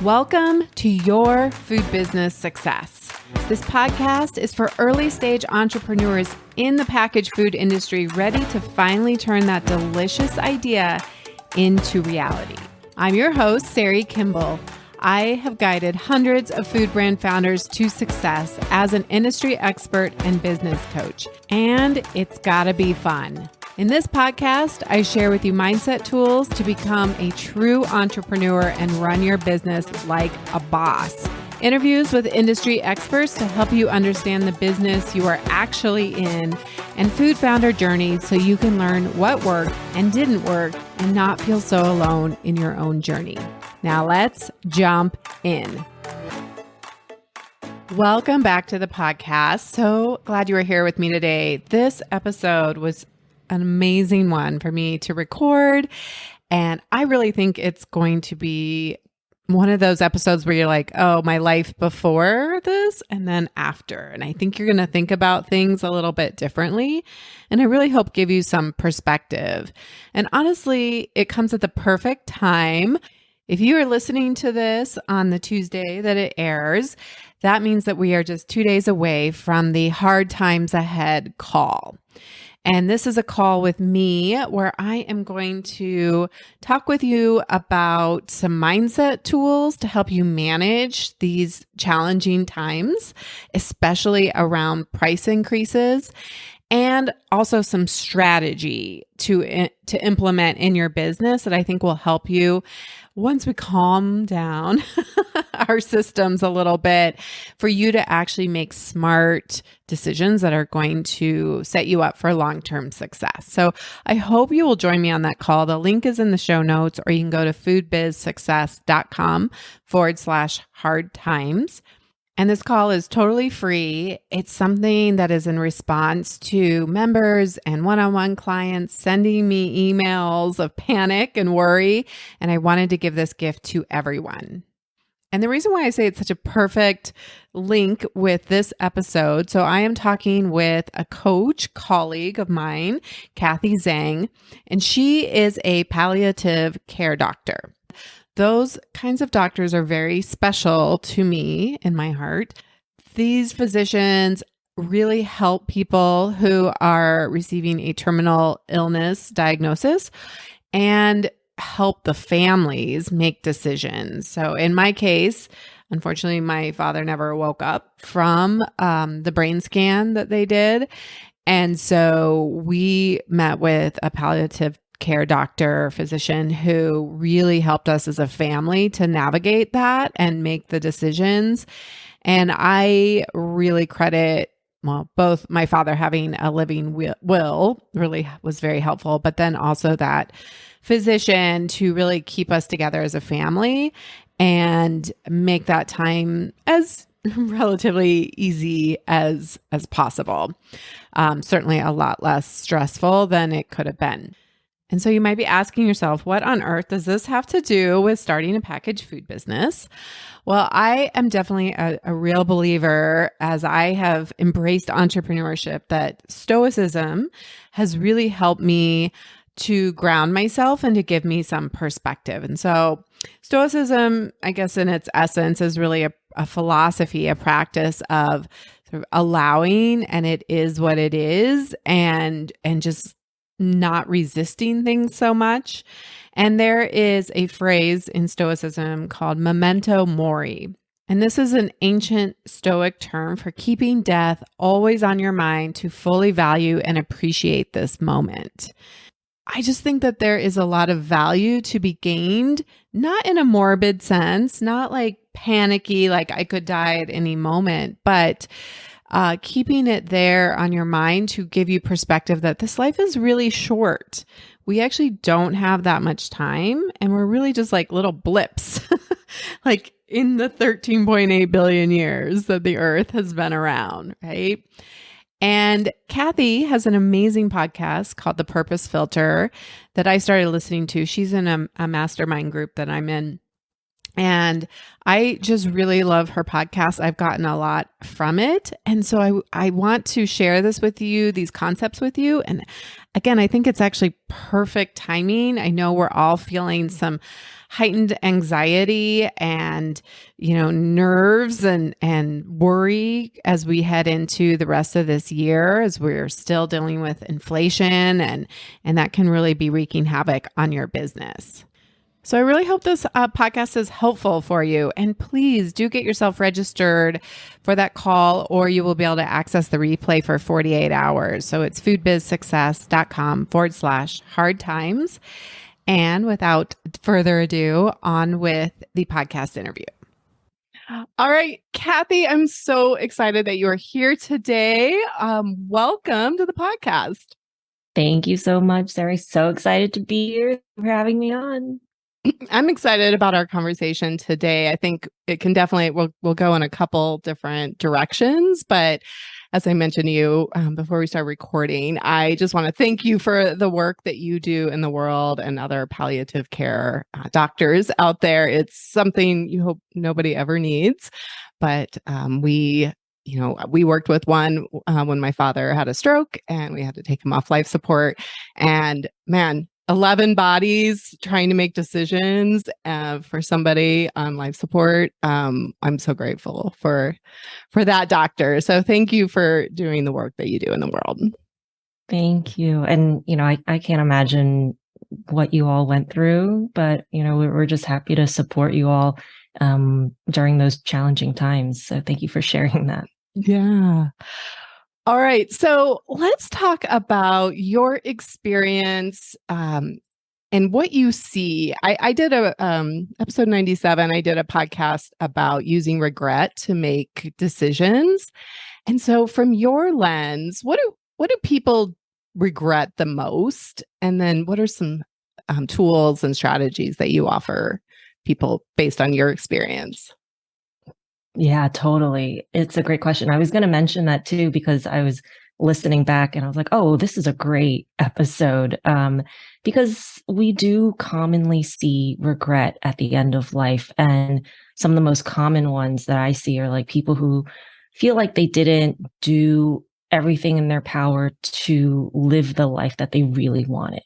Welcome to Your Food Business Success. This podcast is for early stage entrepreneurs in the packaged food industry ready to finally turn that delicious idea into reality. I'm your host, Sari Kimball. I have guided hundreds of food brand founders to success as an industry expert and business coach, and it's gotta be fun. In this podcast, I share with you mindset tools to become a true entrepreneur and run your business like a boss. Interviews with industry experts to help you understand the business you are actually in, and food founder journeys so you can learn what worked and didn't work and not feel so alone in your own journey. Now let's jump in. Welcome back to the podcast. So glad you are here with me today. This episode was an amazing one for me to record. And I really think it's going to be one of those episodes where you're like, oh, my life before this and then after. And I think you're going to think about things a little bit differently. And I really hope give you some perspective. And honestly, it comes at the perfect time. If you are listening to this on the Tuesday that it airs, that means that we are just 2 days away from the Hard Times Ahead call. And this is a call with me where I am going to talk with you about some mindset tools to help you manage these challenging times, especially around price increases, and also some strategy to implement in your business that I think will help you once we calm down our systems a little bit for you to actually make smart decisions that are going to set you up for long-term success. So I hope you will join me on that call. The link is in the show notes, or you can go to foodbizsuccess.com/hard times. And this call is totally free. It's something that is in response to members and one-on-one clients sending me emails of panic and worry. And I wanted to give this gift to everyone. And the reason why I say it's such a perfect link with this episode, so I am talking with a coach colleague of mine, Kathy Zhang, and she is a palliative care doctor. Those kinds of doctors are very special to me in my heart. These physicians really help people who are receiving a terminal illness diagnosis and help the families make decisions. So in my case, unfortunately, my father never woke up from the brain scan that they did. And so we met with a palliative care doctor, physician who really helped us as a family to navigate that and make the decisions. And I really credit, both my father having a living will really was very helpful, but then also that physician to really keep us together as a family and make that time as relatively easy as possible. Certainly a lot less stressful than it could have been. And so you might be asking yourself, what on earth does this have to do with starting a packaged food business? Well, I am definitely a real believer, as I have embraced entrepreneurship, that stoicism has really helped me to ground myself and to give me some perspective. And so stoicism, I guess in its essence, is really a philosophy, a practice of sort of allowing, and it is what it is, and just not resisting things so much. And there is a phrase in Stoicism called memento mori. And this is an ancient Stoic term for keeping death always on your mind to fully value and appreciate this moment. I just think that there is a lot of value to be gained, not in a morbid sense, not like panicky, like I could die at any moment, but keeping it there on your mind to give you perspective that this life is really short. We actually don't have that much time, and we're really just like little blips, like in the 13.8 billion years that the earth has been around, right? And Kathy has an amazing podcast called The Purpose Filter that I started listening to. She's in a mastermind group that I'm in. And I just really love her podcast. I've gotten a lot from it. And so I want to share this with you, these concepts with you. And again, I think it's actually perfect timing. I know we're all feeling some heightened anxiety and, nerves and worry as we head into the rest of this year, as we're still dealing with inflation, and that can really be wreaking havoc on your business. So I really hope this podcast is helpful for you. And please do get yourself registered for that call, or you will be able to access the replay for 48 hours. So it's foodbizsuccess.com/hard times. And without further ado, on with the podcast interview. All right, Kathy, I'm so excited that you are here today. Welcome to the podcast. Thank you so much, Sarah. So excited to be here for having me on. I'm excited about our conversation today. I think it can definitely, we'll go in a couple different directions, but as I mentioned to you before we start recording, I just want to thank you for the work that you do in the world and other palliative care doctors out there. It's something you hope nobody ever needs, but we worked with one when my father had a stroke and we had to take him off life support. And man, 11 bodies trying to make decisions for somebody on life support. I'm so grateful for that doctor. So thank you for doing the work that you do in the world. Thank you. And, I can't imagine what you all went through, but, we're just happy to support you all during those challenging times. So thank you for sharing that. Yeah. All right. So let's talk about your experience and what you see. I did a episode 97. I did a podcast about using regret to make decisions. And so from your lens, what do people regret the most? And then what are some tools and strategies that you offer people based on your experience? Yeah, totally. It's a great question. I was going to mention that too, because I was listening back and I was like, oh, this is a great episode. Because we do commonly see regret at the end of life. And some of the most common ones that I see are like people who feel like they didn't do everything in their power to live the life that they really wanted.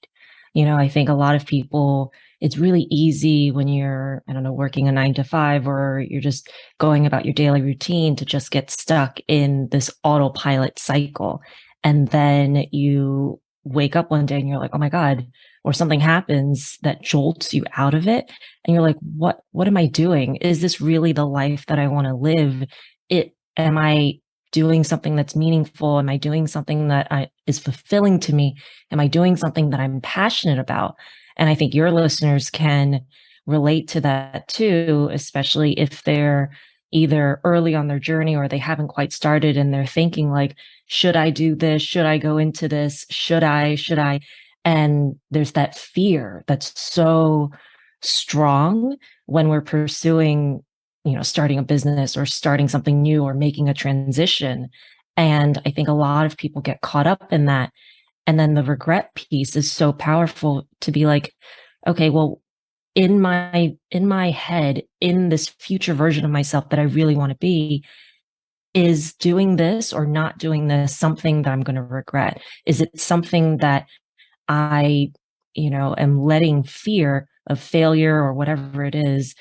I think a lot of people, it's really easy when you're, working a 9 to 5, or you're just going about your daily routine to just get stuck in this autopilot cycle. And then you wake up one day and you're like, oh my God, or something happens that jolts you out of it. And you're like, what am I doing? Is this really the life that I want to live? Am I doing something that's meaningful? Am I doing something that is fulfilling to me? Am I doing something that I'm passionate about? And I think your listeners can relate to that too, especially if they're either early on their journey or they haven't quite started and they're thinking like, should I do this? Should I go into this? Should I? And there's that fear that's so strong when we're pursuing, starting a business or starting something new or making a transition. And I think a lot of people get caught up in that. And then the regret piece is so powerful to be like, okay, well, in my head, in this future version of myself that I really want to be, is doing this or not doing this something that I'm going to regret? Is it something that I, am letting fear of failure or whatever it is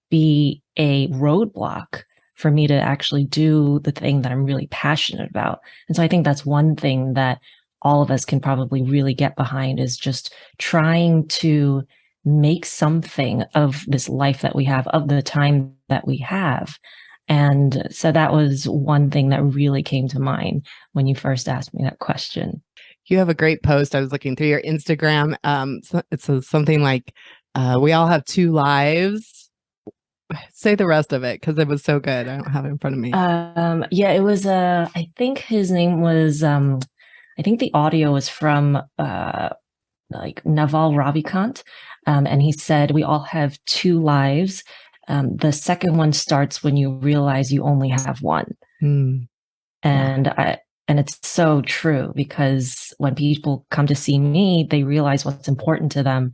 be a roadblock for me to actually do the thing that I'm really passionate about? And so I think that's one thing that all of us can probably really get behind, is just trying to make something of this life that we have, of the time that we have. And so that was one thing that really came to mind when you first asked me that question. You have a great post. I was looking through your Instagram. So it says something like, we all have 2 lives. Say the rest of it, because it was so good. I don't have it in front of me. Yeah, it was, I think his name was, I think the audio was from like Naval Ravikant. And he said, we all have 2 lives. The second one starts when you realize you only have one. And it's so true, because when people come to see me, they realize what's important to them.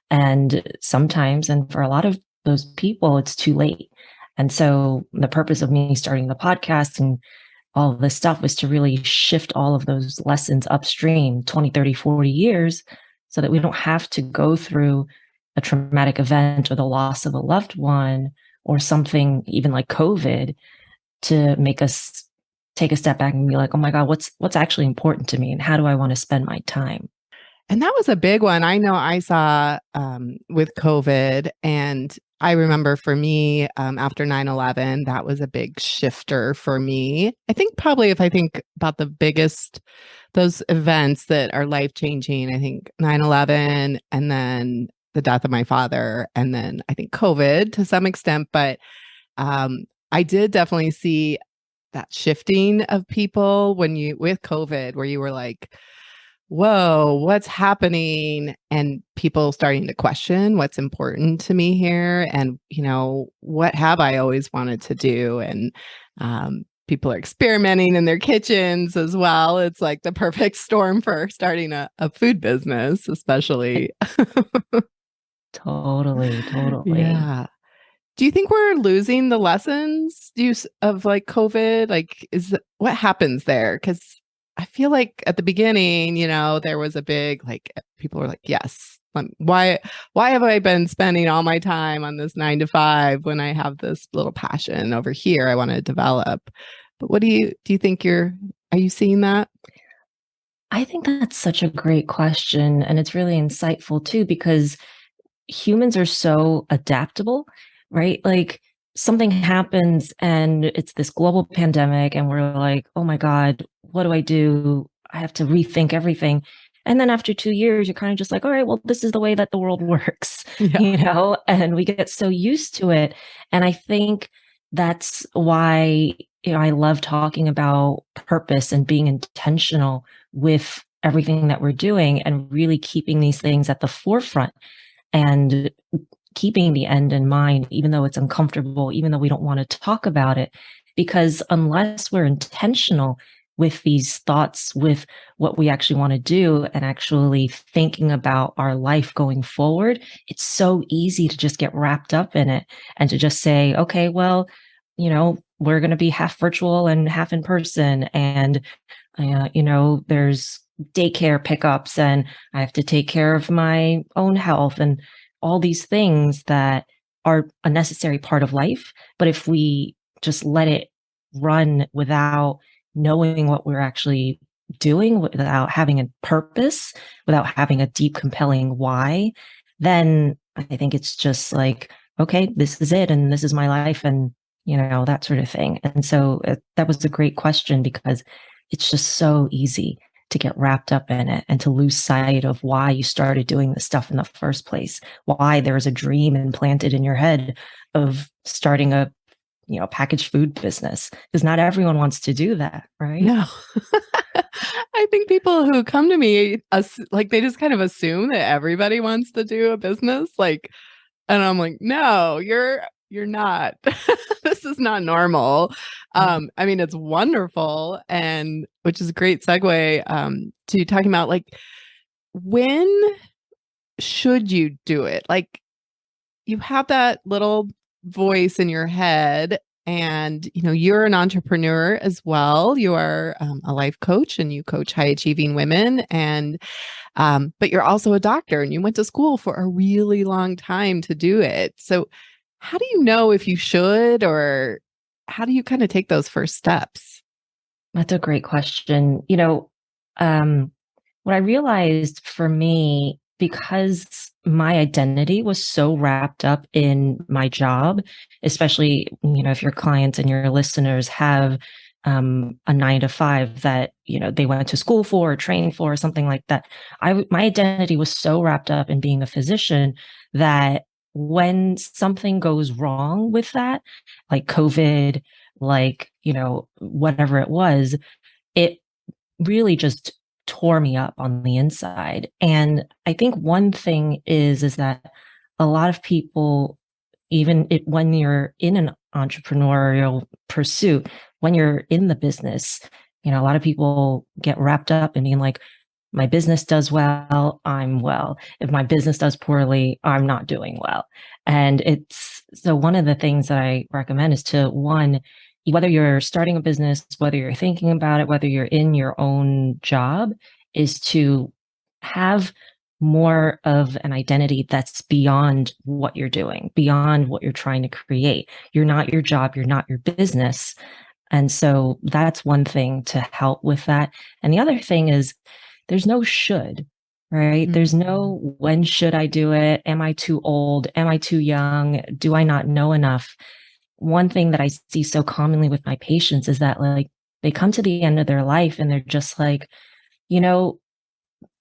And sometimes, and for a lot of those people, it's too late. And so the purpose of me starting the podcast and all of this stuff was to really shift all of those lessons upstream 20, 30, 40 years, so that we don't have to go through a traumatic event or the loss of a loved one or something even like COVID to make us take a step back and be like, oh my God, what's actually important to me and how do I want to spend my time? And that was a big one. I know I saw with COVID, and I remember for me after 9/11, that was a big shifter for me. I think probably if I think about the biggest, those events that are life changing, I think 9/11 and then the death of my father, and then I think COVID to some extent. But I did definitely see that shifting of people when you, with COVID, where you were like, whoa, what's happening? And people starting to question what's important to me here. And, what have I always wanted to do? And people are experimenting in their kitchens as well. It's like the perfect storm for starting a food business, especially. Totally. Yeah. Do you think we're losing the lessons of like COVID? Like, what happens there? Because I feel like at the beginning, there was a big like people were like, yes, why have I been spending all my time on this 9 to 5 when I have this little passion over here I want to develop? But what do you think are you seeing that? I think that's such a great question. And it's really insightful too, because humans are so adaptable, right? Like something happens and it's this global pandemic, and we're like, oh my God, what do I do? I have to rethink everything. And then after 2 years, you're kind of just like, all right, well, this is the way that the world works, Yeah. and we get so used to it. And I think that's why, I love talking about purpose and being intentional with everything that we're doing and really keeping these things at the forefront and keeping the end in mind, even though it's uncomfortable, even though we don't want to talk about it. Because unless we're intentional with these thoughts, with what we actually want to do, and actually thinking about our life going forward, it's so easy to just get wrapped up in it and to just say, okay, well, we're going to be half virtual and half in person. And, there's daycare pickups and I have to take care of my own health and all these things that are a necessary part of life. But if we just let it run without knowing what we're actually doing, without having a purpose, without having a deep, compelling why, then I think it's just like, okay, this is it. And this is my life. And, that sort of thing. And so that was a great question because it's just so easy to get wrapped up in it and to lose sight of why you started doing this stuff in the first place, why there's a dream implanted in your head of starting a packaged food business, because not everyone wants to do that, right? No. I think people who come to me, like they just kind of assume that everybody wants to do a business, like, and I'm like, no, you're not. This is not normal. I mean, it's wonderful, and which is a great segue to talking about like when should you do it? Like you have that little voice in your head, and you're an entrepreneur as well. You are a life coach, and you coach high achieving women, and but you're also a doctor, and you went to school for a really long time to do it. So how do you know if you should, or how do you kind of take those first steps? That's a great question. What I realized for me, because my identity was so wrapped up in my job, especially, if your clients and your listeners have a 9 to 5 that, they went to school for or training for or something like that. My identity was so wrapped up in being a physician that when something goes wrong with that, like COVID, like, whatever it was, it really just tore me up on the inside. And I think one thing is that a lot of people, when you're in an entrepreneurial pursuit, when you're in the business, a lot of people get wrapped up in being like, my business does well, I'm well. If my business does poorly, I'm not doing well. And so one of the things that I recommend is to, one, whether you're starting a business, whether you're thinking about it, whether you're in your own job, is to have more of an identity that's beyond what you're doing, beyond what you're trying to create. You're not your job, you're not your business. And so that's one thing to help with that. And the other thing is there's no should, right? There's no when should I do it? Am I too old? Am I too young? Do I not know enough? One thing that I see so commonly with my patients is that like they come to the end of their life and they're just like, you know,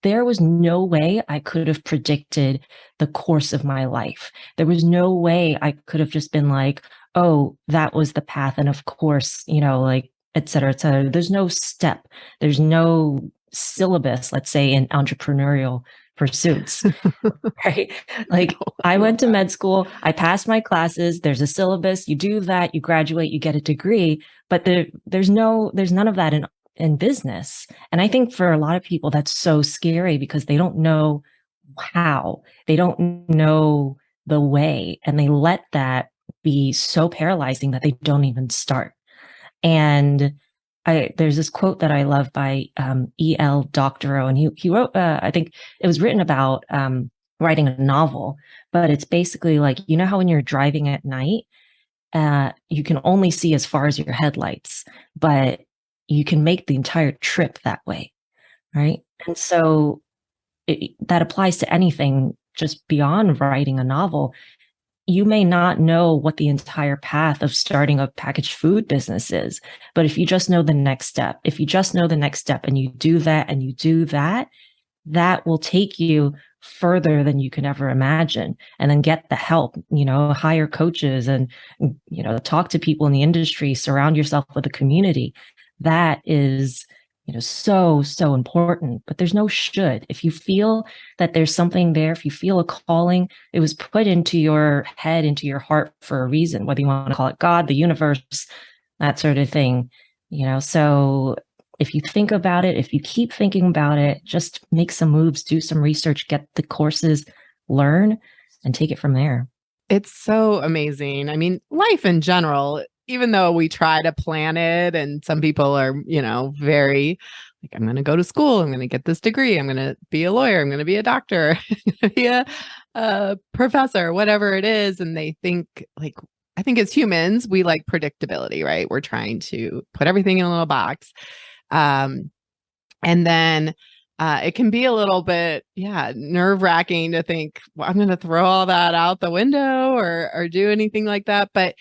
there was no way I could have predicted the course of my life. There was no way I could have just been like, oh, that was the path. And of course, you know, like, et cetera, et cetera. There's no step. There's no syllabus, let's say, in entrepreneurial pursuits, right? Like I went to med school, I passed my classes, there's a syllabus, you do that, you graduate, you get a degree, but there's none of that in business. And I think for a lot of people, that's so scary because they don't know how, they don't know the way, and they let that be so paralyzing that they don't even start. And there's this quote that I love by E.L. Doctorow, and he wrote, I think it was written about writing a novel, but it's basically like, you know how when you're driving at night, you can only see as far as your headlights, but you can make the entire trip that way, right? And so that applies to anything just beyond writing a novel. You may not know what the entire path of starting a packaged food business is, but if you just know the next step, if you just know the next step and you do that and you do that, that will take you further than you can ever imagine. And then get the help, you know, hire coaches and, you know, talk to people in the industry, surround yourself with a community. That is, you know, so important. But there's no should. If you feel that there's something there, if you feel a calling, it was put into your head, into your heart for a reason, whether you want to call it God, the universe, that sort of thing, you know. So if you think about it, if you keep thinking about it, just make some moves, do some research, get the courses, learn, and take it from there. It's so amazing. I mean, life in general, even though we try to plan it, and some people are, you know, very like, I'm going to go to school, I'm going to get this degree, I'm going to be a lawyer, I'm going to be a doctor, I'm going to be a professor, whatever it is. And they think like, I think as humans, we like predictability, right? We're trying to put everything in a little box. And then it can be a little bit, nerve wracking to think, well, I'm going to throw all that out the window or do anything like that. But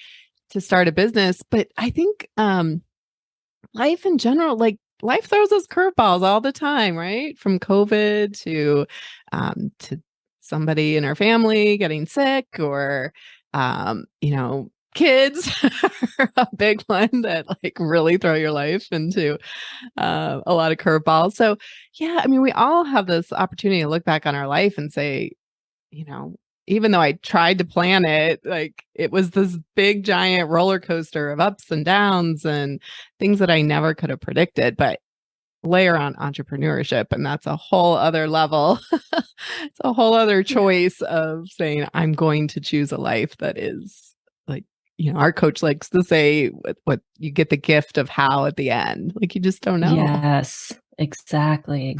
to start a business, but I think life in general, like life throws us curveballs all the time, right? From COVID to somebody in our family getting sick, or you know, kids are a big one that like really throw your life into a lot of curveballs. So yeah, I mean, we all have this opportunity to look back on our life and say, you know, even though I tried to plan it, like it was this big giant roller coaster of ups and downs and things that I never could have predicted. But layer on entrepreneurship, and that's a whole other level. It's a whole other choice of saying, I'm going to choose a life that is like, you know, our coach likes to say, what you get the gift of how at the end. Like you just don't know. Yes, exactly.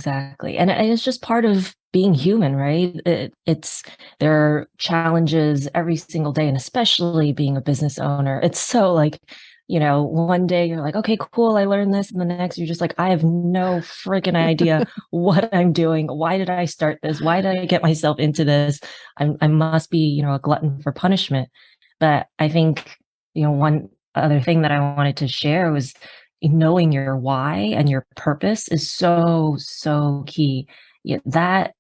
And it's just part of being human, right? There are challenges every single day, and especially being a business owner. It's so like, you know, one day you're like, okay, cool, I learned this. And the next you're just like, I have no freaking idea what I'm doing. Why did I start this? Why did I get myself into this? I must be, you know, a glutton for punishment. But I think, you know, one other thing that I wanted to share was knowing your why and your purpose is so key. That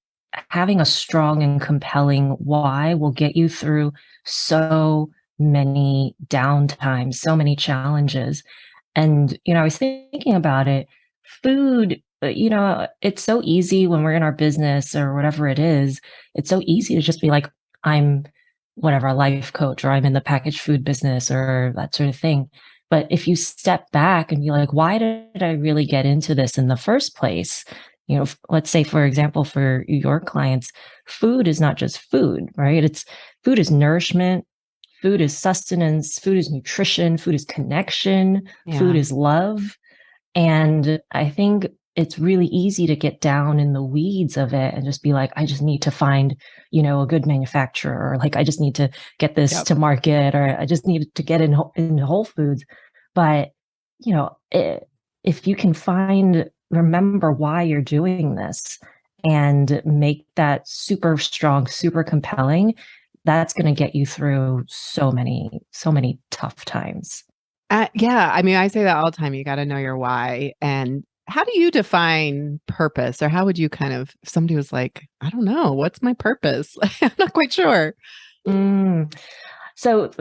having a strong and compelling why will get you through so many downtimes, so many challenges. And, you know, I was thinking about it, food, you know, it's so easy when we're in our business or whatever it is, it's so easy to just be like, I'm whatever, a life coach, or I'm in the packaged food business or that sort of thing. But if you step back and be like, why did I really get into this in the first place? You know, let's say, for example, for your clients, food is not just food, right? Food is nourishment. Food is sustenance, food is nutrition, food is connection, food is love. And I think it's really easy to get down in the weeds of it and just be like, I just need to find, a good manufacturer, or like, I just need to get this to market, or I just need to get in Whole Foods. But, if you can remember why you're doing this and make that super strong, super compelling, that's going to get you through so many tough times. Yeah. I mean, I say that all the time. You got to know your why. And how do you define purpose? Or how would you if somebody was like, I don't know, what's my purpose? I'm not quite sure. So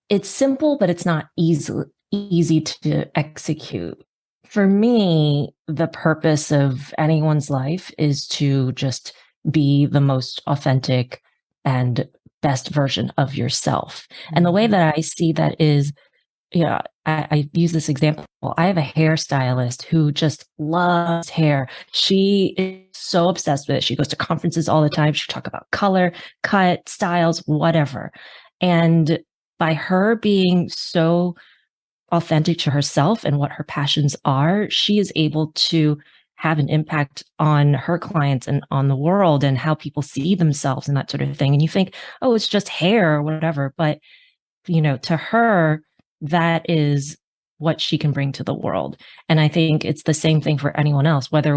it's simple, but it's not easy to execute. For me, the purpose of anyone's life is to just be the most authentic and best version of yourself. And the way that I see that is, I use this example. I have a hairstylist who just loves hair. She is so obsessed with it. She goes to conferences all the time. She talks about color, cut, styles, whatever. And by her being so authentic to herself and what her passions are, she is able to have an impact on her clients and on the world and how people see themselves and that sort of thing. And you think, oh, it's just hair or whatever. But, to her, that is what she can bring to the world. And I think it's the same thing for anyone else, whether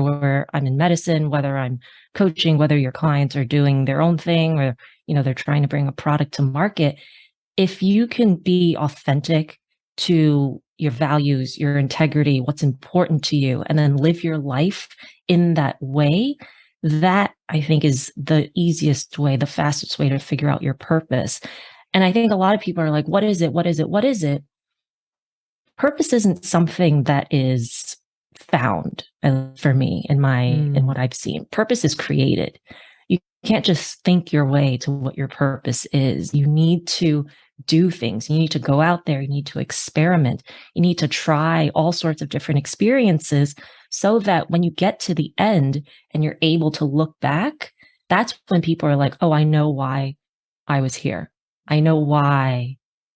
I'm in medicine, whether I'm coaching, whether your clients are doing their own thing, or, they're trying to bring a product to market. If you can be authentic to your values, your integrity, what's important to you, and then live your life in that way, that I think is the easiest way, the fastest way to figure out your purpose. And I think a lot of people are like, what is it? What is it? What is it? Purpose isn't something that is found for me in what I've seen. Purpose is created. You can't just think your way to what your purpose is. You need to do things. You need to go out there. You need to experiment. You need to try all sorts of different experiences so that when you get to the end and you're able to look back, that's when people are like, oh, I know why I was here. I know why.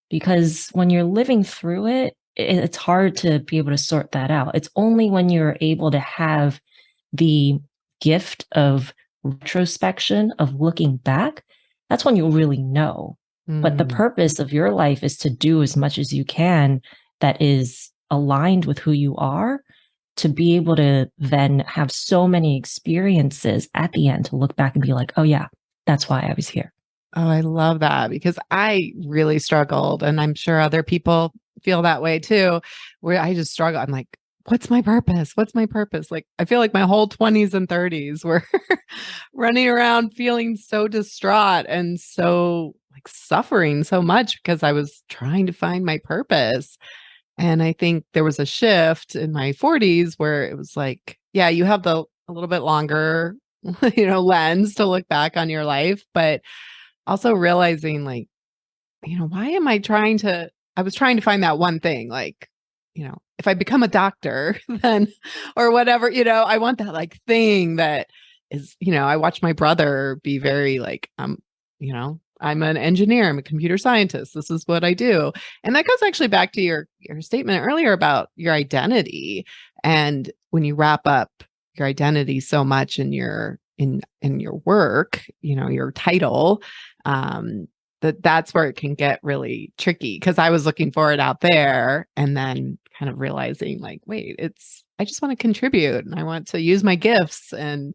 Because when you're living through it, it's hard to be able to sort that out. It's only when you're able to have the gift of retrospection, of looking back, that's when you'll really know. But the purpose of your life is to do as much as you can that is aligned with who you are, to be able to then have so many experiences at the end to look back and be like, oh yeah, that's why I was here. Oh, I love that, because I really struggled, and I'm sure other people feel that way too, where I just struggle. I'm like, what's my purpose? What's my purpose? Like, I feel like my whole 20s and 30s were running around feeling so distraught and so suffering so much because I was trying to find my purpose. And I think there was a shift in my 40s where it was like, yeah, you have a little bit longer, lens to look back on your life, but also realizing why am I I was trying to find that one thing, if I become a doctor, then, or whatever, I want that thing that is, I watch my brother be very I'm an engineer, I'm a computer scientist. This is what I do. And that goes actually back to your statement earlier about your identity. And when you wrap up your identity so much in your work, your title, that's where it can get really tricky, because I was looking for it out there and then kind of realizing wait, I just want to contribute and I want to use my gifts, and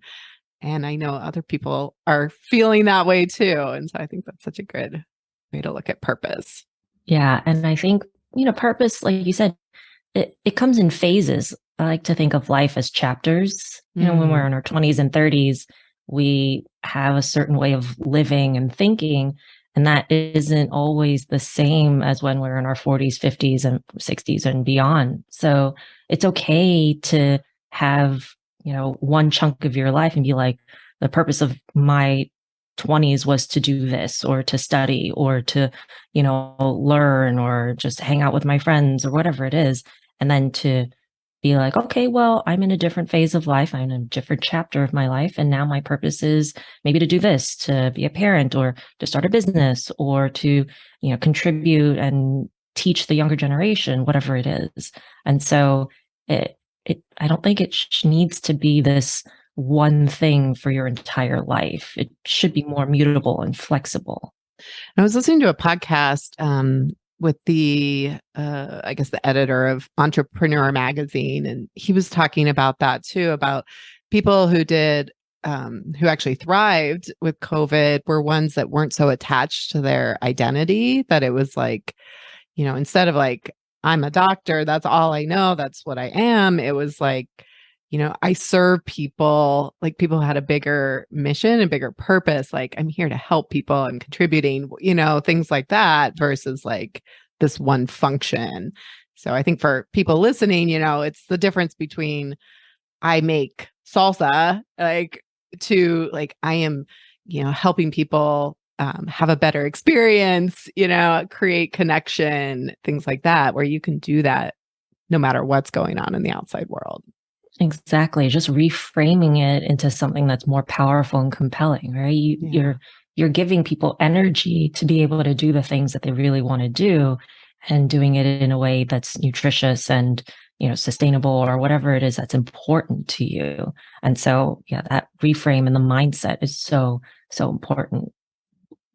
I know other people are feeling that way too. And so I think that's such a good way to look at purpose. Yeah. And I think, purpose, like you said, it comes in phases. I like to think of life as chapters. When we're in our 20s and 30s, we have a certain way of living and thinking, and that isn't always the same as when we're in our 40s, 50s, and 60s and beyond. So it's okay to have, one chunk of your life and be like, the purpose of my 20s was to do this, or to study, or to, learn, or just hang out with my friends, or whatever it is. And then to be like, okay, well, I'm in a different phase of life. I'm in a different chapter of my life. And now my purpose is maybe to do this, to be a parent, or to start a business, or to, contribute and teach the younger generation, whatever it is. And so I don't think it needs to be this one thing for your entire life. It should be more mutable and flexible. I was listening to a podcast with I guess the editor of Entrepreneur Magazine, and he was talking about that too, about people who actually thrived with COVID were ones that weren't so attached to their identity, that it was like, instead of like, I'm a doctor, that's all I know, that's what I am. It was like, I serve people, like people who had a bigger mission and bigger purpose. Like, I'm here to help people, I'm contributing, things like that, versus like this one function. So I think for people listening, it's the difference between I make salsa, like, to like, I am, helping people have a better experience, create connection, things like that, where you can do that no matter what's going on in the outside world. Exactly. Just reframing it into something that's more powerful and compelling, right? You're giving people energy to be able to do the things that they really want to do, and doing it in a way that's nutritious and, sustainable, or whatever it is that's important to you. And so, yeah, that reframe and the mindset is so, so important.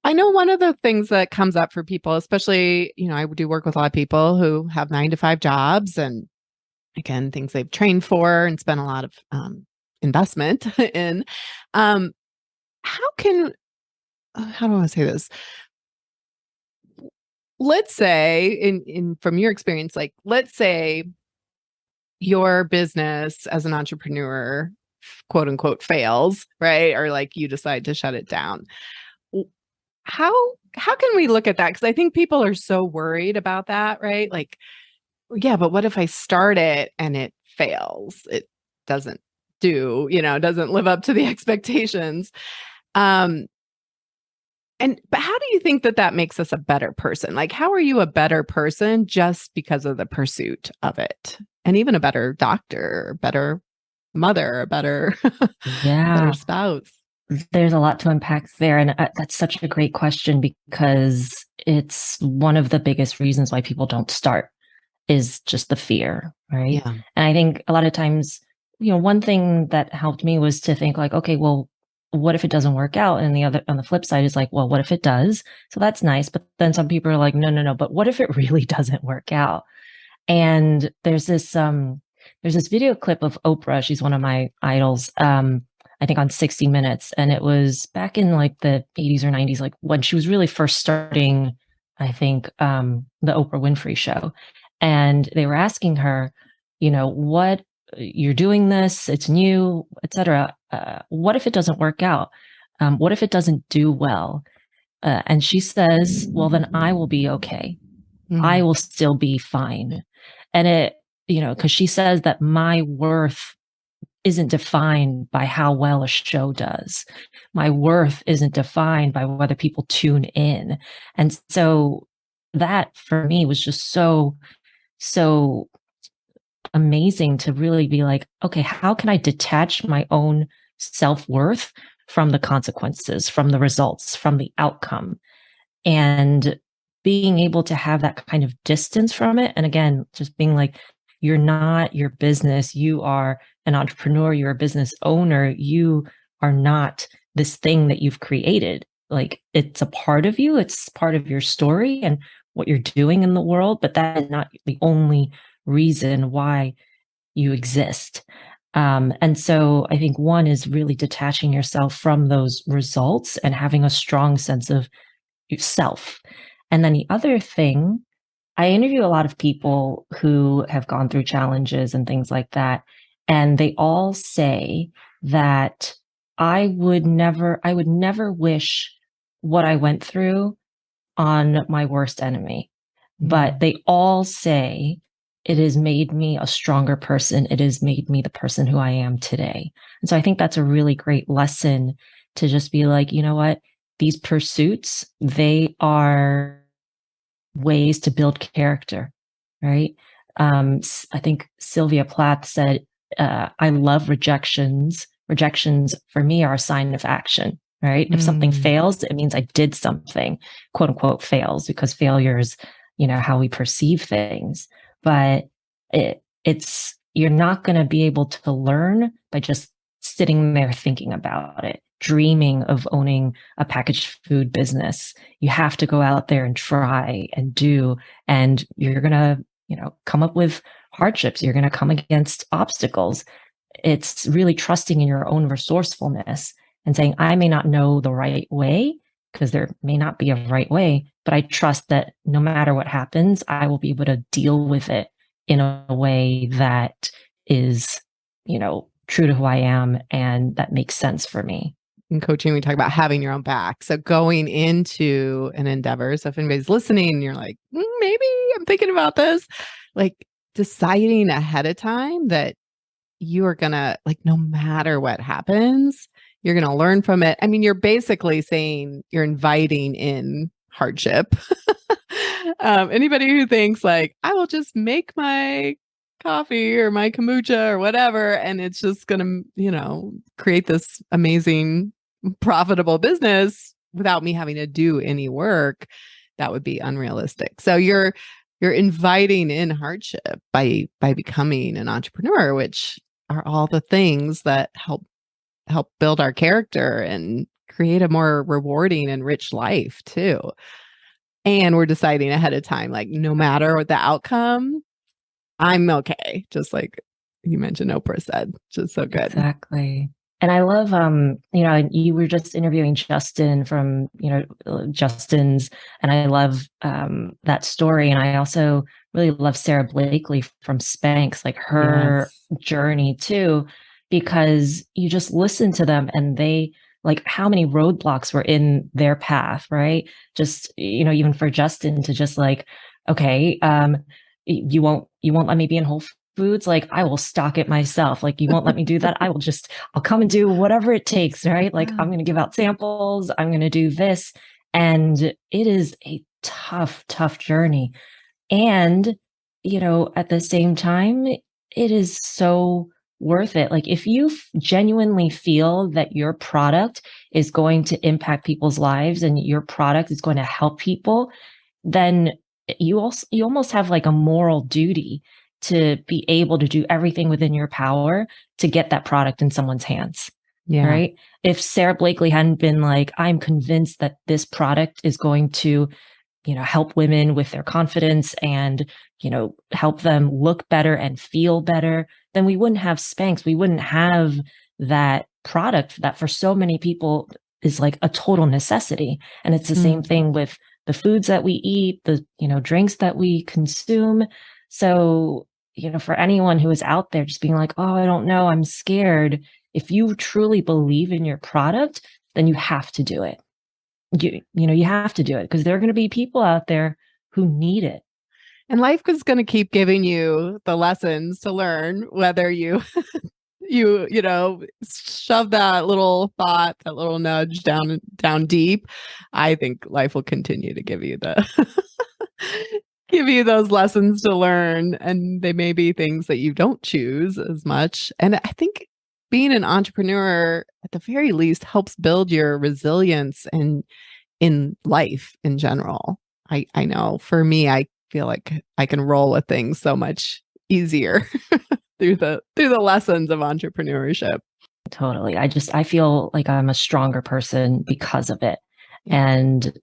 I know one of the things that comes up for people, especially, I do work with a lot of people who have 9-to-5 jobs, and again, things they've trained for and spent a lot of investment in. How do I want to say this? Let's say in from your experience, like, let's say your business as an entrepreneur, quote unquote, fails, right? Or like you decide to shut it down. How can we look at that? Because I think people are so worried about that, right? Like, yeah, but what if I start it and it fails? It doesn't doesn't live up to the expectations. But how do you think that makes us a better person? Like, how are you a better person just because of the pursuit of it? And even a better doctor, better mother, a better, better spouse. There's a lot to unpack there. And that's such a great question, because it's one of the biggest reasons why people don't start is just the fear, right? Yeah. And I think a lot of times, one thing that helped me was to think like, okay, well, what if it doesn't work out? And on the flip side is like, well, what if it does? So that's nice. But then some people are like, no, but what if it really doesn't work out? And there's this video clip of Oprah. She's one of my idols. I think on 60 Minutes. And it was back in like the 80s or 90s, like when she was really first starting, I think, the Oprah Winfrey Show. And they were asking her, what, you're doing this, it's new, etc. What if it doesn't work out? What if it doesn't do well? And she says, well, then I will be okay. Mm-hmm. I will still be fine. And it, because she says that my worth isn't defined by how well a show does. My worth isn't defined by whether people tune in. And so that for me was just so amazing to really be like, okay, how can I detach my own self-worth from the consequences, from the results, from the outcome, and being able to have that kind of distance from it. And again, just being like, you're not your business. You are an entrepreneur. You're a business owner. You are not this thing that you've created. Like, it's a part of you. It's part of your story and what you're doing in the world, but that is not the only reason why you exist. And so I think one is really detaching yourself from those results and having a strong sense of yourself. And then the other thing, I interview a lot of people who have gone through challenges and things like that. And they all say that I would never wish what I went through on my worst enemy. But they all say it has made me a stronger person. It has made me the person who I am today. And so I think that's a really great lesson to just be like, you know what? These pursuits, they are ways to build character, right? I think Sylvia Plath said, I love rejections. Rejections for me are a sign of action, right? If something fails, it means I did something, quote unquote, fails, because failure is, how we perceive things. But it's you're not going to be able to learn by just sitting there thinking about it, dreaming of owning a packaged food business. You have to go out there and try and do, and you're going to, come up with hardships. You're going to come against obstacles. It's really trusting in your own resourcefulness and saying, I may not know the right way, because there may not be a right way, but I trust that no matter what happens, I will be able to deal with it in a way that is, true to who I am and that makes sense for me. In coaching, we talk about having your own back. So going into an endeavor, so if anybody's listening and you're like, maybe I'm thinking about this, like deciding ahead of time that you are going to, like, no matter what happens, you're going to learn from it. I mean, you're basically saying you're inviting in hardship. Anybody who thinks like, I will just make my coffee or my kombucha or whatever, and it's just going to, create this amazing, profitable business without me having to do any work, that would be unrealistic. So you're inviting in hardship by becoming an entrepreneur, which are all the things that help build our character and create a more rewarding and rich life too. And we're deciding ahead of time, like, no matter what the outcome, I'm okay. Just like you mentioned, Oprah said, just so good. Exactly. And I love, you were just interviewing Justin from, Justin's, and I love that story. And I also really love Sarah Blakely from Spanx, like her journey too, because you just listen to them and they, like, how many roadblocks were in their path, right? Just, even for Justin to just like, okay, you won't let me be in Whole Foods, like I will stock it myself. Like, you won't let me do that. I'll come and do whatever it takes, right? Like, I'm going to give out samples. I'm going to do this. And it is a tough, tough journey. And, at the same time, it is so worth it. Like, if you genuinely feel that your product is going to impact people's lives and your product is going to help people, then you almost have like a moral duty to be able to do everything within your power to get that product in someone's hands. Yeah. Right. If Sarah Blakely hadn't been like, I'm convinced that this product is going to, help women with their confidence and, help them look better and feel better, then we wouldn't have Spanx. We wouldn't have that product that for so many people is like a total necessity. And it's the same thing with the foods that we eat, the, drinks that we consume. So, for anyone who is out there just being like, oh, I don't know, I'm scared. If you truly believe in your product, then you have to do it. You have to do it because there are going to be people out there who need it. And life is going to keep giving you the lessons to learn, whether you shove that little thought, that little nudge down deep. I think life will continue to give you give you those lessons to learn, and they may be things that you don't choose as much. And I think being an entrepreneur, at the very least, helps build your resilience and in life in general. I know for me, I feel like I can roll with things so much easier through the lessons of entrepreneurship. Totally. I feel like I'm a stronger person because of it. And,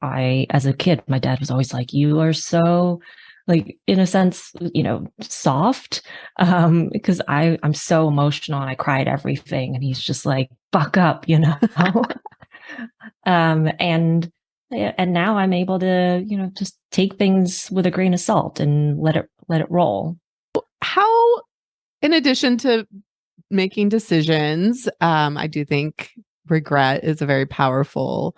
I, as a kid, my dad was always like, you are so, like, in a sense, soft, because I'm so emotional and I cry at everything. And he's just like, buck up, and now I'm able to, just take things with a grain of salt and let it roll. How, in addition to making decisions, I do think regret is a very powerful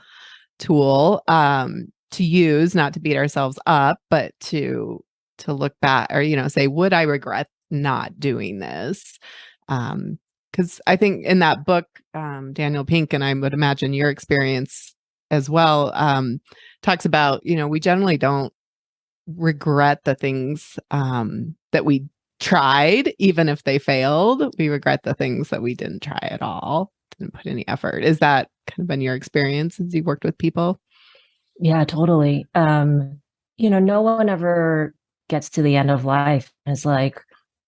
tool to use, not to beat ourselves up, but to look back or, say, would I regret not doing this? Because I think in that book, Daniel Pink, and I would imagine your experience as well, talks about, we generally don't regret the things that we tried, even if they failed. We regret the things that we didn't try at all, didn't put any effort. Is that kind of been your experience as you worked with people? Yeah, totally. No one ever gets to the end of life and is like,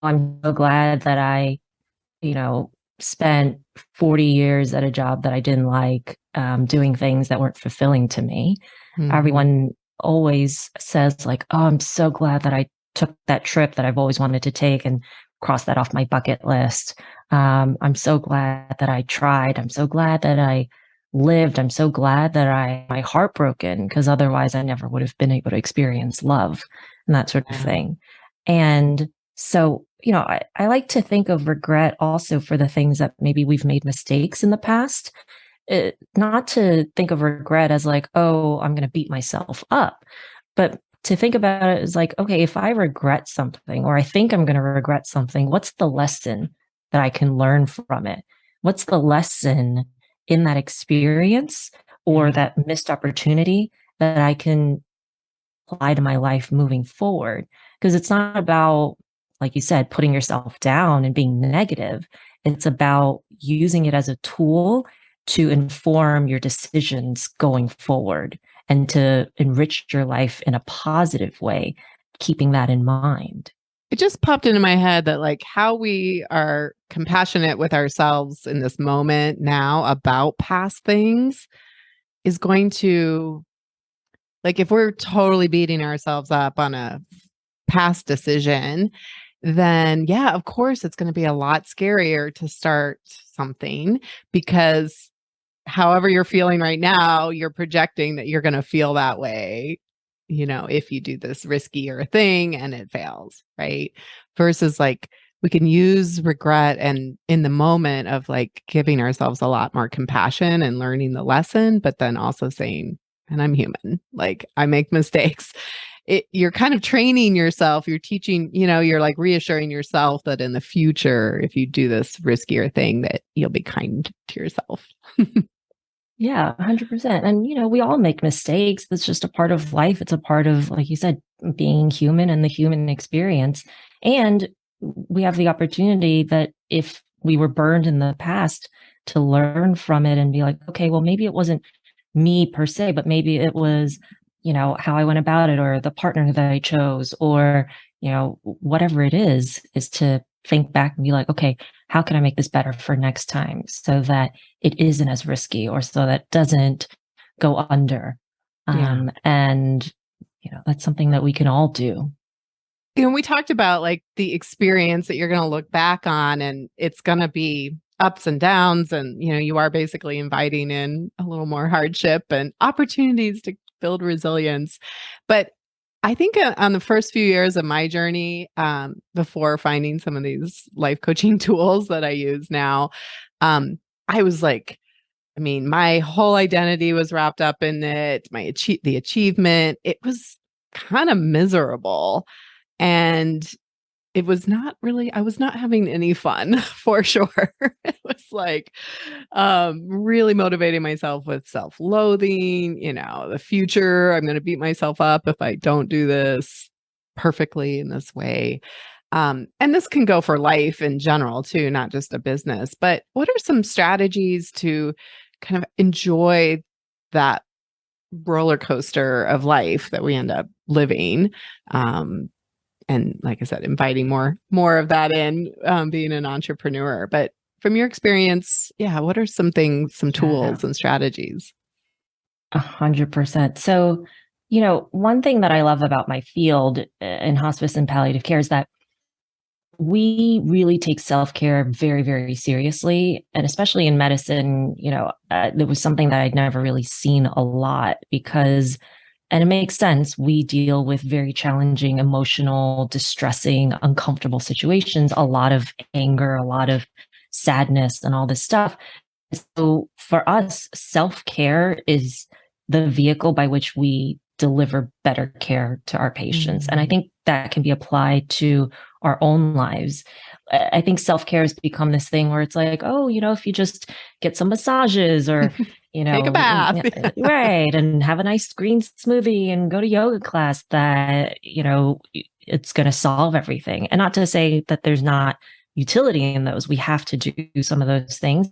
I'm so glad that I, spent 40 years at a job that I didn't like, doing things that weren't fulfilling to me. Everyone always says like, oh, I'm so glad that I took that trip that I've always wanted to take and cross that off my bucket list. I'm so glad that I tried. I'm so glad that I lived. I'm so glad that my heart broken, because otherwise I never would have been able to experience love and that sort of thing. And so, I like to think of regret also for the things that maybe we've made mistakes in the past. Not to think of regret as like, oh, I'm going to beat myself up, but to think about it as like, okay, if I regret something or I think I'm going to regret something, what's the lesson that I can learn from it? What's the lesson in that experience or that missed opportunity that I can apply to my life moving forward? Because it's not about, like you said, putting yourself down and being negative. It's about using it as a tool to inform your decisions going forward and to enrich your life in a positive way, keeping that in mind. It just popped into my head that like how we are compassionate with ourselves in this moment now about past things is going to, like, if we're totally beating ourselves up on a past decision, then yeah, of course it's going to be a lot scarier to start something, because however you're feeling right now, you're projecting that you're going to feel that way, if you do this riskier thing and it fails, right? Versus like we can use regret and in the moment of like giving ourselves a lot more compassion and learning the lesson, but then also saying, and I'm human, like I make mistakes. You're kind of training yourself, you're teaching, you're like reassuring yourself that in the future, if you do this riskier thing, that you'll be kind to yourself. Yeah, 100%. And, we all make mistakes. That's just a part of life. It's a part of, like you said, being human and the human experience. And we have the opportunity that if we were burned in the past, to learn from it and be like, okay, well, maybe it wasn't me per se, but maybe it was, how I went about it or the partner that I chose or, whatever it is to think back and be like, okay, how can I make this better for next time so that it isn't as risky or so that doesn't go under? And, that's something that we can all do. We talked about like the experience that you're going to look back on, and it's going to be ups and downs. And, you are basically inviting in a little more hardship and opportunities to build resilience. But I think on the first few years of my journey, before finding some of these life coaching tools that I use now, I was like, my whole identity was wrapped up in it. The achievement, it was kind of miserable. And it was not really, I was not having any fun for sure. It was like really motivating myself with self-loathing, the future. I'm going to beat myself up if I don't do this perfectly in this way. And this can go for life in general too, not just a business. But what are some strategies to kind of enjoy that roller coaster of life that we end up living? And like I said, inviting more of that in, being an entrepreneur. But from your experience, what are some tools and strategies? 100%. So, one thing that I love about my field in hospice and palliative care is that we really take self-care very, very seriously. And especially in medicine, it was something that I'd never really seen a lot because, and it makes sense, we deal with very challenging, emotional, distressing, uncomfortable situations, a lot of anger, a lot of sadness, and all this stuff. So for us, self-care is the vehicle by which we deliver better care to our patients. And I think that can be applied to our own lives. I think self-care has become this thing where it's like, oh, if you just get some massages or, take a bath. Right. And have a nice green smoothie and go to yoga class, that, it's going to solve everything. And not to say that there's not utility in those. We have to do some of those things.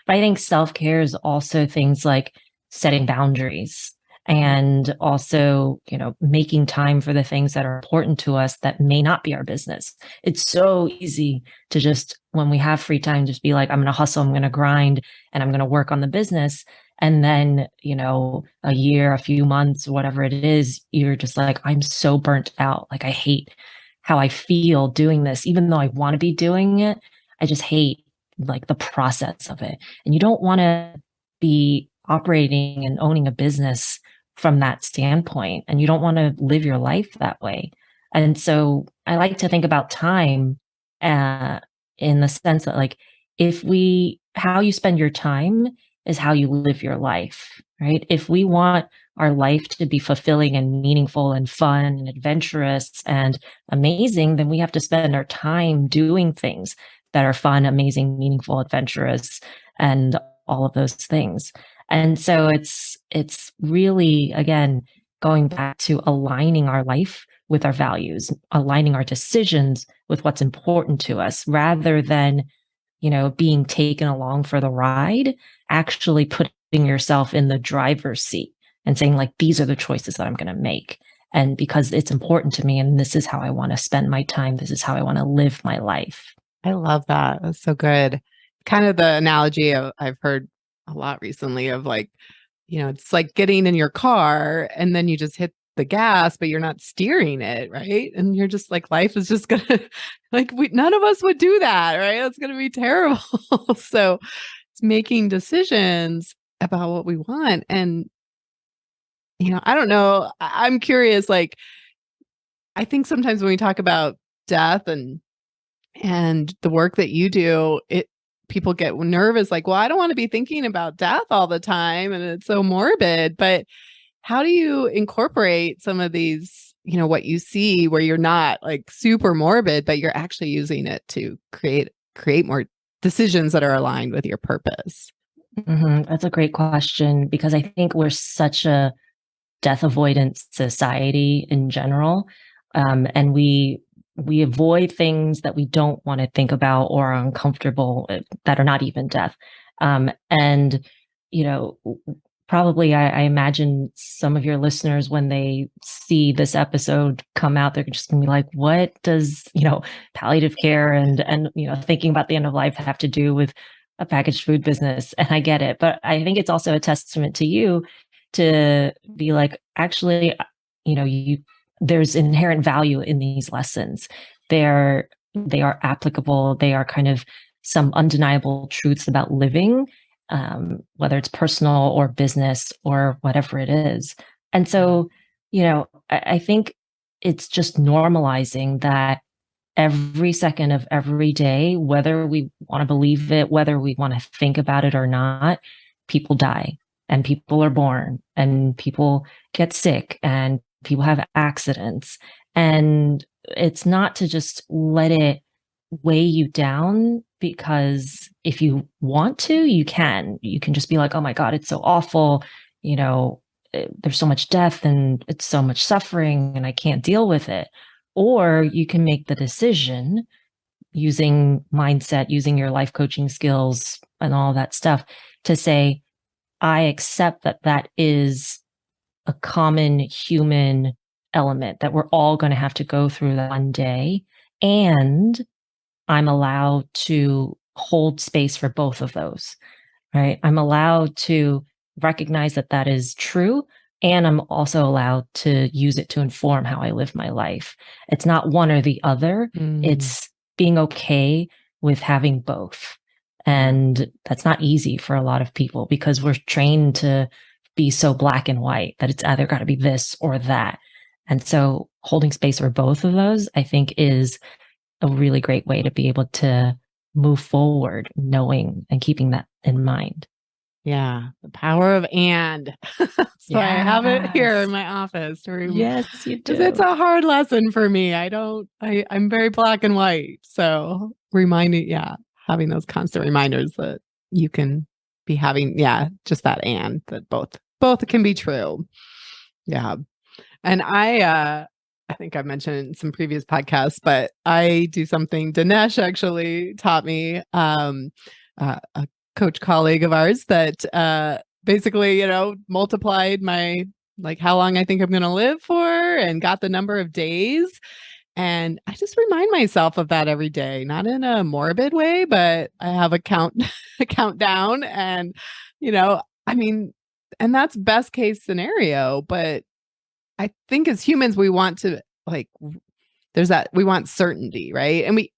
But I think self-care is also things like setting boundaries and also, making time for the things that are important to us that may not be our business. It's so easy to just, when we have free time, just be like, I'm going to hustle, I'm going to grind, and I'm going to work on the business. And then, a year, a few months, whatever it is, you're just like, I'm so burnt out. Like, I hate how I feel doing this, even though I want to be doing it. I just hate like the process of it. And you don't want to be operating and owning a business from that standpoint. And you don't want to live your life that way. And so I like to think about time in the sense that, like, how you spend your time is how you live your life, right? If we want our life to be fulfilling and meaningful and fun and adventurous and amazing, then we have to spend our time doing things that are fun, amazing, meaningful, adventurous, and all of those things. And so it's really, again, going back to aligning our life with our values, aligning our decisions with what's important to us, rather than, being taken along for the ride, actually putting yourself in the driver's seat and saying, like, these are the choices that I'm going to make. And because it's important to me, and this is how I want to spend my time, this is how I want to live my life. I love that. That's so good. Kind of the analogy I've heard a lot recently of, like, it's like getting in your car and then you just hit the gas, but you're not steering it, right? And you're just like, life is just gonna like, none of us would do that, right? That's gonna be terrible. So it's making decisions about what we want. And I don't know. I'm curious, like, I think sometimes when we talk about death and the work that you do, people get nervous, like, well, I don't want to be thinking about death all the time, and it's so morbid. But how do you incorporate some of these, what you see, where you're not like super morbid, but you're actually using it to create more decisions that are aligned with your purpose? That's a great question, because I think we're such a death avoidance society in general. And we avoid things that we don't want to think about or are uncomfortable, that are not even death. And, probably I imagine some of your listeners, when they see this episode come out, they're just gonna be like, what does, palliative care and, thinking about the end of life have to do with a packaged food business? And I get it. But I think it's also a testament to you to be like, actually, there's inherent value in these lessons. They are applicable. They are kind of some undeniable truths about living, whether it's personal or business or whatever it is. And so, I think it's just normalizing that every second of every day, whether we want to believe it, whether we want to think about it or not, people die and people are born and people get sick and people have accidents. And it's not to just let it weigh you down, because if you want to, you can just be like, oh my God, it's so awful. There's so much death and it's so much suffering and I can't deal with it. Or you can make the decision, using mindset, using your life coaching skills and all that stuff, to say, I accept that that is a common human element that we're all going to have to go through that one day. And I'm allowed to hold space for both of those, right? I'm allowed to recognize that that is true. And I'm also allowed to use it to inform how I live my life. It's not one or the other. It's being okay with having both. And that's not easy for a lot of people, because we're trained to be so black and white that it's either got to be this or that. And so holding space for both of those, I think, is a really great way to be able to move forward, knowing and keeping that in mind. Yeah, the power of and. So I have it here in my office. Yes, you do. It's a hard lesson for me. I'm very black and white. So having those constant reminders that you can be having, just that, and that both can be true. Yeah. And I think I mentioned in some previous podcasts, but I do something Dinesh actually taught me, a coach colleague of ours, that basically, multiplied my like how long I think I'm going to live for and got the number of days. And I just remind myself of that every day, not in a morbid way, but I have a countdown and, I mean, and that's best case scenario. But I think as humans, we want to we want certainty, right? And we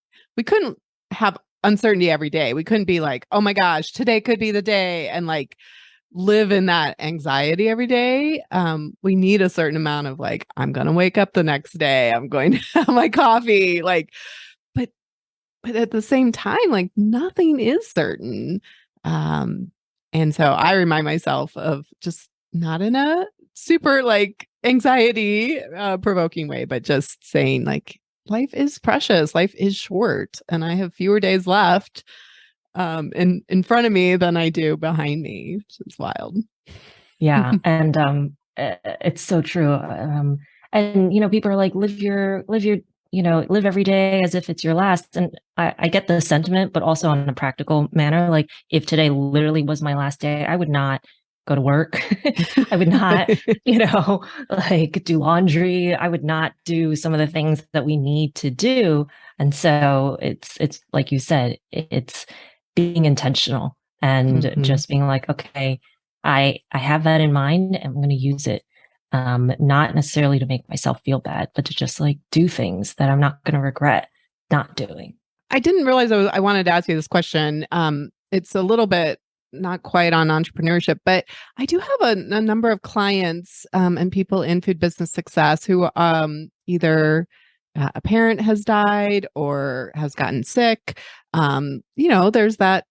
couldn't have uncertainty every day. We couldn't be like, oh my gosh, today could be the day and like live in that anxiety every day. We need a certain amount of like, I'm going to wake up the next day. I'm going to have my coffee. But, but at the same time, like nothing is certain. And so I remind myself of just not in a super like anxiety provoking way, but just saying like, life is precious. Life is short and I have fewer days left in front of me than I do behind me, which is wild. Yeah. And it's so true. And people are like, live every day as if it's your last. And I get the sentiment, but also on a practical manner. Like if today literally was my last day, I would not go to work. I would not, like do laundry. I would not do some of the things that we need to do. And so it's like you said, it's being intentional and just being like, okay, I have that in mind and I'm going to use it. Not necessarily to make myself feel bad, but to just like do things that I'm not going to regret not doing. I didn't realize I wanted to ask you this question. It's a little bit not quite on entrepreneurship, but I do have a number of clients and people in food business success who either a parent has died or has gotten sick. There's that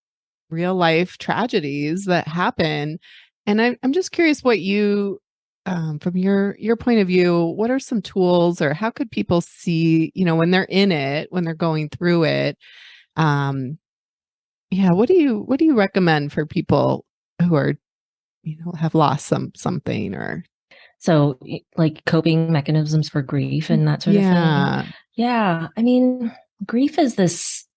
real life tragedies that happen. And I'm just curious what you, from your point of view, what are some tools or how could people see, when they're in it, when they're going through it? What do you recommend for people who are, have lost something or so like coping mechanisms for grief and that sort of thing? Yeah. I mean, grief is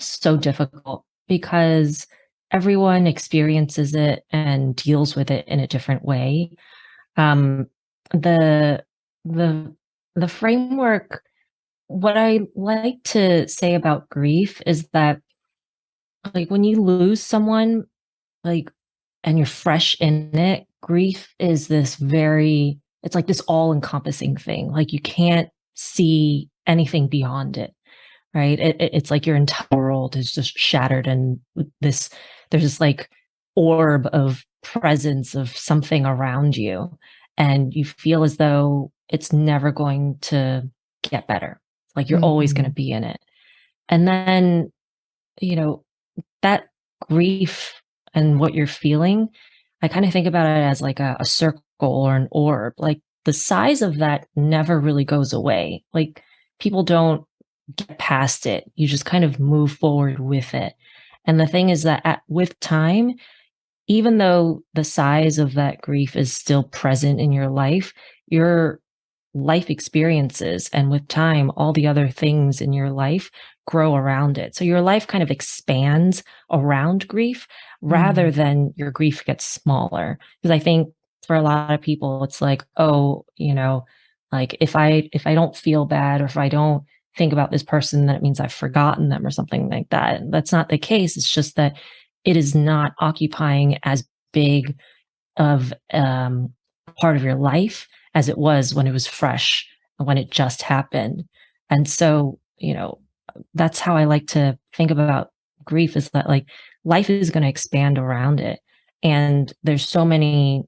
so difficult because everyone experiences it and deals with it in a different way. The framework, what I like to say about grief is that like when you lose someone, like, and you're fresh in it, grief is it's like this all encompassing thing. Like you can't see anything beyond it, right? It's like your entire world is just shattered and there's this like orb of presence of something around you. And you feel as though it's never going to get better. Like you're always going to be in it. And then, that grief and what you're feeling, I kind of think about it as like a circle or an orb. Like the size of that never really goes away. Like people don't get past it. You just kind of move forward with it. And the thing is that with time, even though the size of that grief is still present in your life experiences and with time, all the other things in your life grow around it. So your life kind of expands around grief rather than your grief gets smaller. Because I think for a lot of people, it's like, oh, like if I don't feel bad or if I don't think about this person, that it means I've forgotten them or something like that. That's not the case. It's just that it is not occupying as big of part of your life as it was when it was fresh, when it just happened. And so, that's how I like to think about grief, is that like life is going to expand around it. And there's so many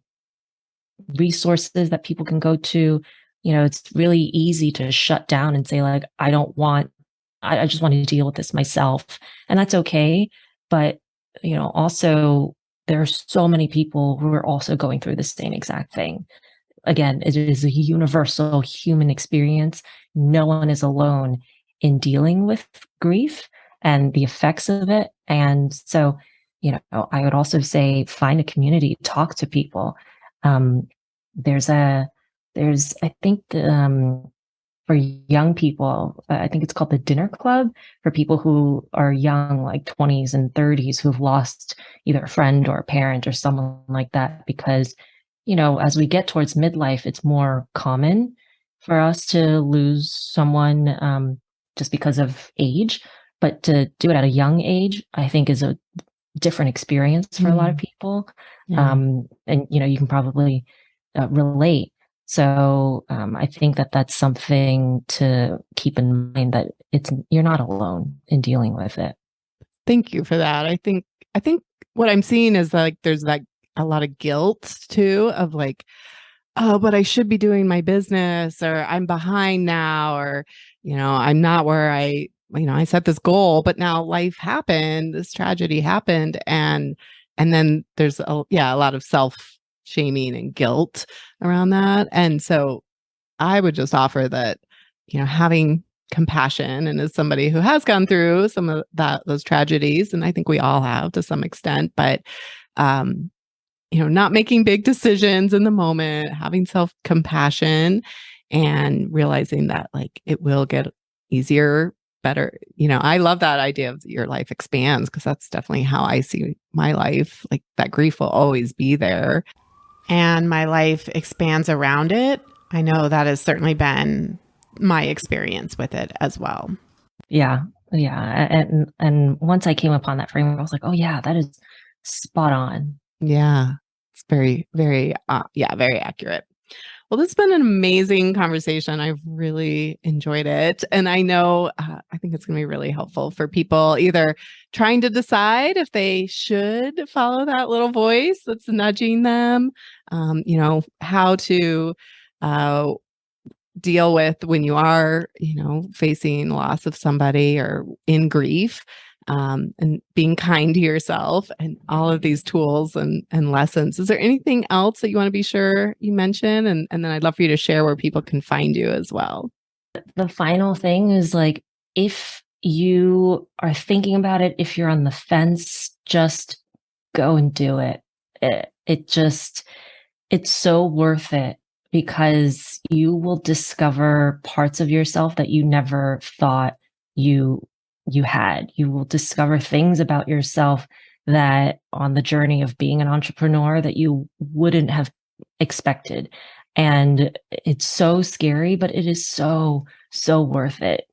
resources that people can go to. It's really easy to shut down and say like, I just want to deal with this myself. And that's okay. But, also there are so many people who are also going through the same exact thing. Again, it is a universal human experience. No one is alone in dealing with grief and the effects of it. And so, I would also say find a community, talk to people. I think for young people, I think it's called the Dinner Club for people who are young, like 20s and 30s, who've lost either a friend or a parent or someone like that, because as we get towards midlife, it's more common for us to lose someone just because of age. But to do it at a young age, I think is a different experience for a lot of people. Yeah. And, you can probably relate. So I think that that's something to keep in mind, that you're not alone in dealing with it. Thank you for that. I think what I'm seeing is like there's like a lot of guilt too of like, oh, but I should be doing my business, or I'm behind now, or I'm not where I set this goal, but now life happened, this tragedy happened, and then there's a lot of self shaming and guilt around that. And so I would just offer that, having compassion, and as somebody who has gone through some of those tragedies, and I think we all have to some extent, but not making big decisions in the moment, having self-compassion, and realizing that like it will get easier, better. I love that idea of your life expands, because that's definitely how I see my life. Like that grief will always be there. And my life expands around it. I know that has certainly been my experience with it as well. Yeah. Yeah. And once I came upon that framework, I was like, oh yeah, that is spot on. Yeah. It's very, very, very accurate. Well, this has been an amazing conversation. I've really enjoyed it. And I know, I think it's going to be really helpful for people either trying to decide if they should follow that little voice that's nudging them, how to deal with when you are, facing loss of somebody or in grief, and being kind to yourself, and all of these tools and lessons. Is there anything else that you want to be sure you mention? And then I'd love for you to share where people can find you as well. The final thing is like, if you are thinking about it, if you're on the fence, just go and do it. It's so worth it, because you will discover parts of yourself that you never thought you had. You will discover things about yourself that on the journey of being an entrepreneur that you wouldn't have expected. And it's so scary, but it is so, so worth it.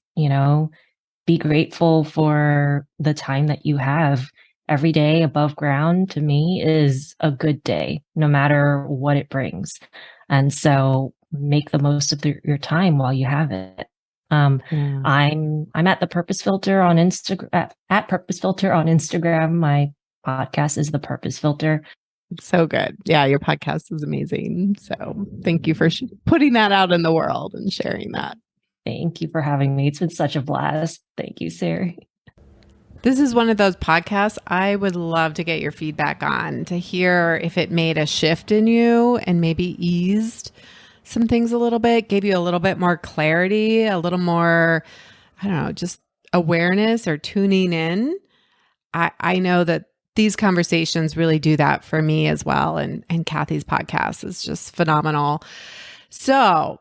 Be grateful for the time that you have. Every day above ground to me is a good day, no matter what it brings. And so make the most of your time while you have it. I'm at the Purpose Filter on Instagram, at Purpose Filter on Instagram. My podcast is The Purpose Filter. It's so good. Yeah, your podcast is amazing. So thank you for putting that out in the world and sharing that. Thank you for having me. It's been such a blast. Thank you, Sarah. This is one of those podcasts I would love to get your feedback on, to hear if it made a shift in you and maybe eased some things a little bit, gave you a little bit more clarity, a little more, I don't know, just awareness or tuning in. I know that these conversations really do that for me as well. And Kathy's podcast is just phenomenal. So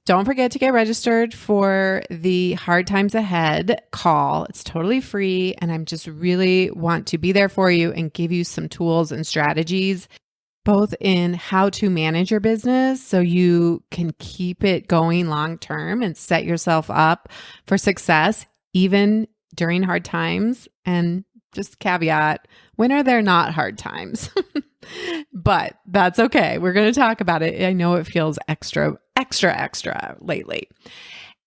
don't forget to get registered for the Hard Times Ahead call. It's totally free. And I'm just really want to be there for you and give you some tools and strategies, both in how to manage your business so you can keep it going long term and set yourself up for success, even during hard times. And just caveat, when are there not hard times? But that's okay. We're going to talk about it. I know it feels extra lately.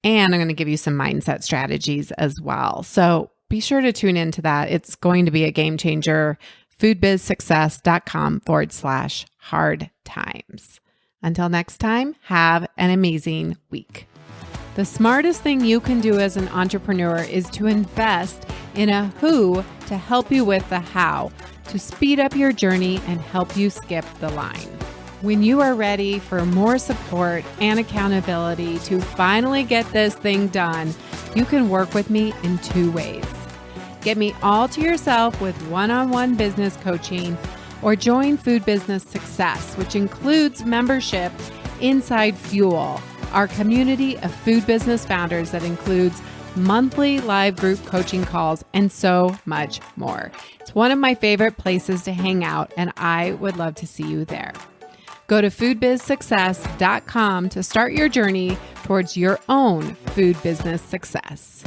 And I'm going to give you some mindset strategies as well. So be sure to tune into that. It's going to be a game changer. foodbizsuccess.com/hard times. Until next time, have an amazing week. The smartest thing you can do as an entrepreneur is to invest in a who to help you with the how, to speed up your journey and help you skip the line. When you are ready for more support and accountability to finally get this thing done, you can work with me in 2 ways. Get me all to yourself with one-on-one business coaching, or join Food Business Success, which includes membership inside Fuel, our community of food business founders that includes monthly live group coaching calls and so much more. It's one of my favorite places to hang out, and I would love to see you there. Go to foodbizsuccess.com to start your journey towards your own food business success.